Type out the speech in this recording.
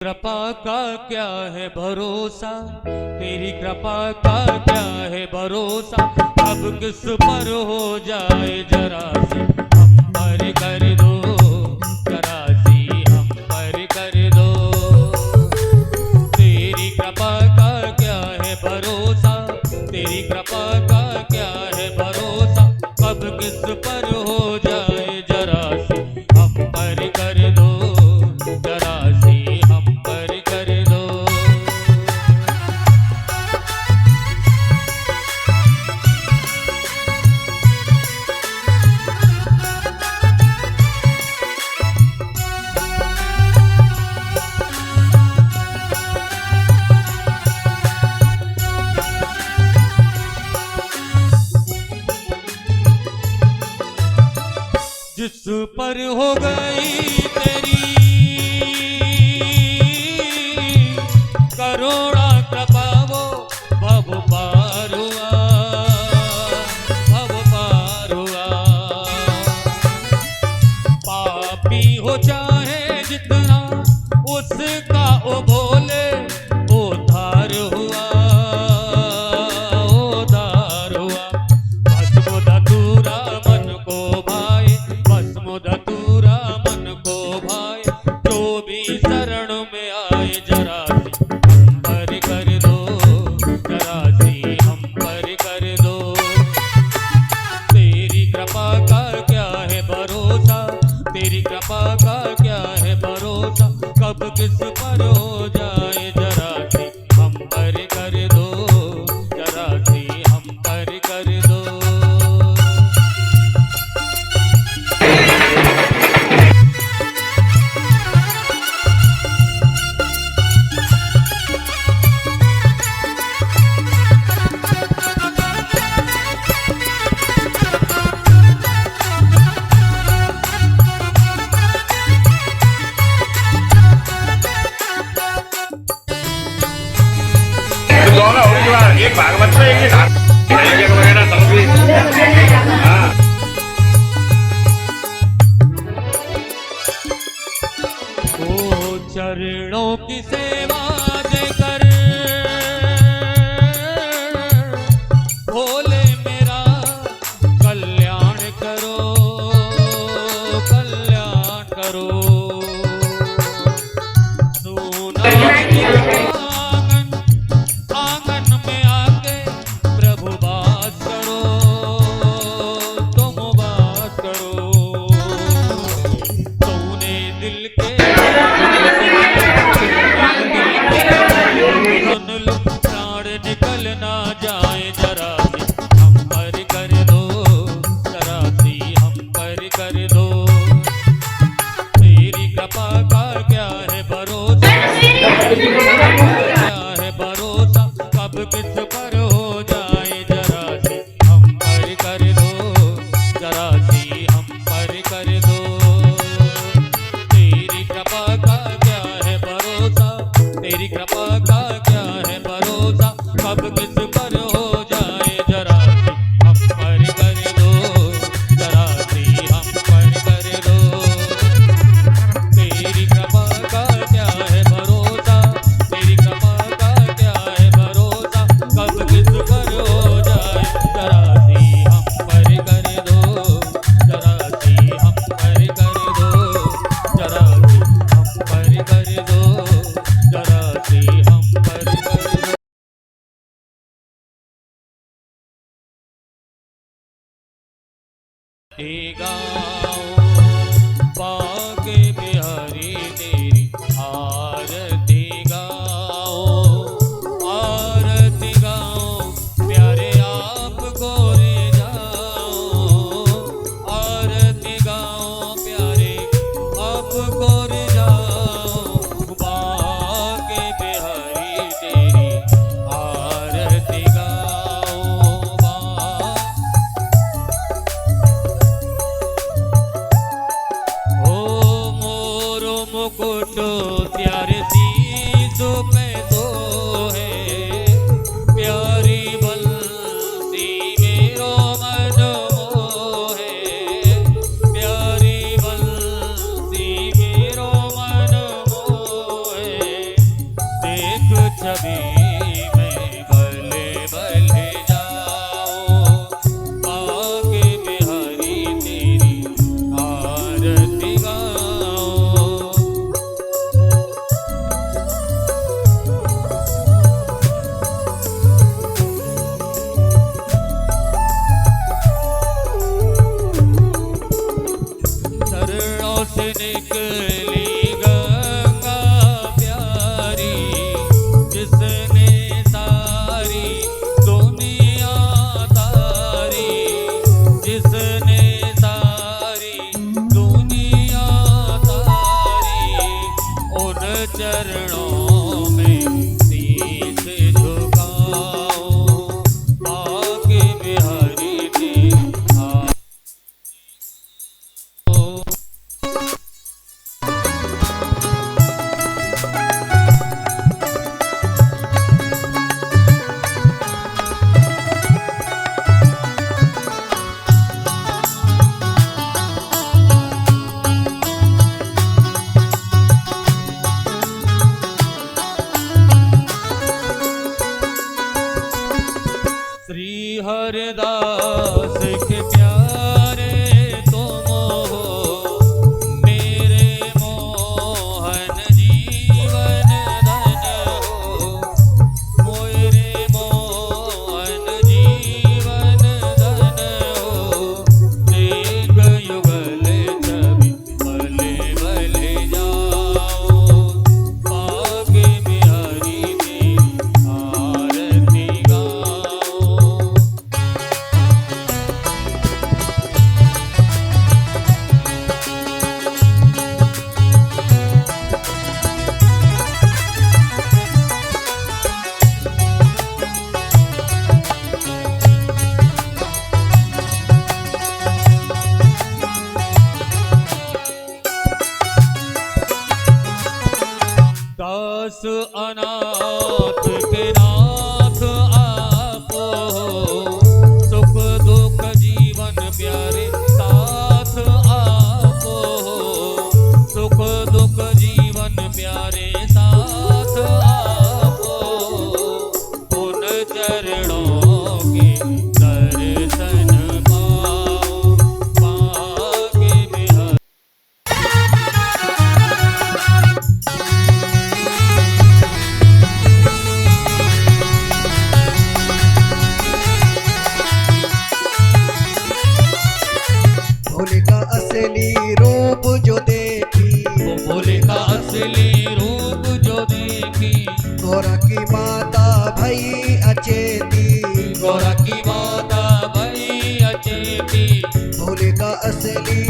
कृपा का क्या है भरोसा, तेरी कृपा का क्या है भरोसा, अब किस पर हो जाए जरा सी हम पर कर दो, जरा सी हम पर कर दो। तेरी कृपा का क्या है भरोसा, तेरी कृपा का क्या है भरोसा, अब किस पर हो जाए जरा सी हम पर कर दो, जरा सी हम पर कर दो। जिस पर हो गई तेरी करुणा कृपा वो भव पार हुआ, भव पार हुआ। पापी हो चाहे जितना उसका ओ भोले उद्धार हुआ, उद्धार हुआ। भस्म धतूरा मन को भाए, भस्म धतूरा मन को भाए, जो भी शरण में आए जरा सी हम पर कर दो, जरा सी हम पर कर दो। तेरी कृपा का क्या है भरोसा, तेरी कृपा का क्या है भरोसा, कब किस पर हो जाए जरा सी हम पर कर दो, जरा सी हम पर कर दो। एक भागवत में एक वगैरह हाँ। ओ चरणों की सेवा देकर भोले मेरा कल्याण करो, कल्याण करो। आंगन में आके प्रभु बात करो, तुम बात करो। तूने दिल के छवि में भले भले जाओ, आगे बिहारी तेरी आरती गाओ। चरणों से निकली गंगा प्यारी, जिसने सारी दुनिया तारी, जिसने सारी दुनिया तारी, उन चरणों में शीश झुकाओ, आगे बिहारी तेरी श्री हरिदास के प्यारे तुम हो, मेरे मोहन जीवन धन हो, मेरे मोहन जीवन धन हो। एक युगल छवि भले भले जाओ, आगे बिहारी तेरी आरती गाओ। दास अनाथ के नाथ आप हो, सुख दुख जीवन प्यारे साथ आप हो, सुख दुख जीवन प्यारे साथ आप हो। उन चरणों के दर्शन पाओ, पाके बिहारी भोले का असली रूप जो देखी, भोले का असली रूप जो देखी, गौरा की माता भई अचेती, गौरा की माता भई अचेती। भोले का असली